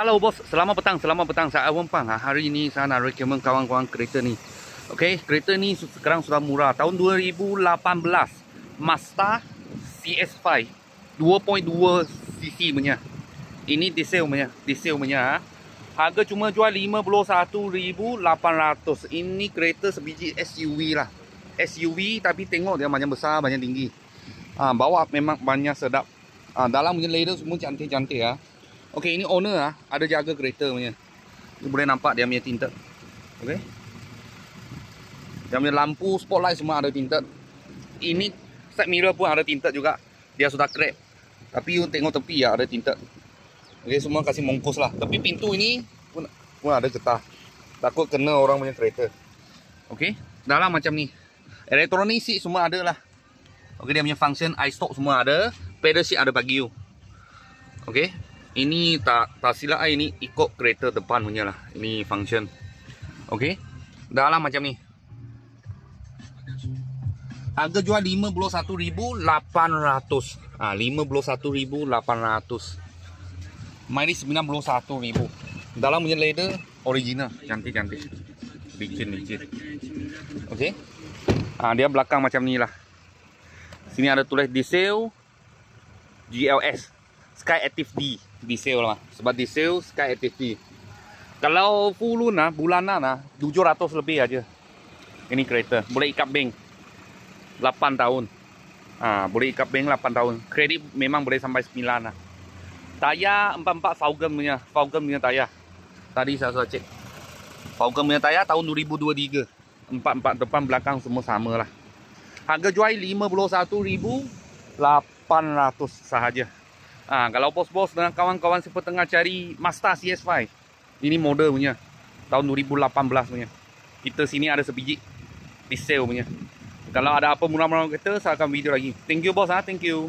Halo bos, selamat petang. Saya Awang Pang. Hari ini saya nak recommend kawan-kawan kereta ni. Okey, kereta ni sekarang sudah murah. Tahun 2018, Mazda CS5 2.2 cc punya. Ini diesel punya. Harga cuma jual 51,800. Ini kereta sebiji SUV lah. SUV tapi tengok dia banyak besar, banyak tinggi. Bawa memang banyak sedap. Dalam punya leather semua cantik-cantik ya. Okey, ini owner ada jaga kereta punya. Ni boleh nampak dia punya tinted. Okey. Dia punya lampu spotlight semua ada tinted. Ini side mirror pun ada tinted juga. Dia sudah crack. Tapi you tengok tepi ya ada tinted. Okey, semua kasih mongkos lah. Tapi pintu ini pun ada getah. Takut kena orang punya kereta. Okey, dalam macam ni. Elektronik seat semua ada lah. Okey, dia punya function iStock semua ada. Pedal seat ada bagi you. Okey. Ini tak silap ini ikut kereta depan punya lah. Ini function. Okey. Dalam macam ni. Harga jual 51,800. 51,800. Mileage 91,000. Dalam punya leather original, cantik-cantik. Licin. Okey. Dia belakang macam ni lah. Sini ada tulis diesel GLS. Sky Active D diesel lah. Sebab diesel Sky Active D. Kalau full bulanan 700 lebih aja. Ini kereta boleh ikat bank 8 tahun. Boleh ikat bank 8 tahun. Kredit memang boleh sampai 9 lah. Tayar 44 Falcon punya tayar. Tadi saya sudah cek. Falcon punya tayar tahun 2023. 44 depan belakang semua sama lah. Harga jual 51,800 sahaja. Kalau bos-bos dengan kawan-kawan siapa tengah cari Mazda CS5, ini model punya tahun 2018 punya. Kita sini ada sebiji diesel punya. Kalau ada apa murah-murah kereta, saya akan video lagi. Thank you bos, thank you.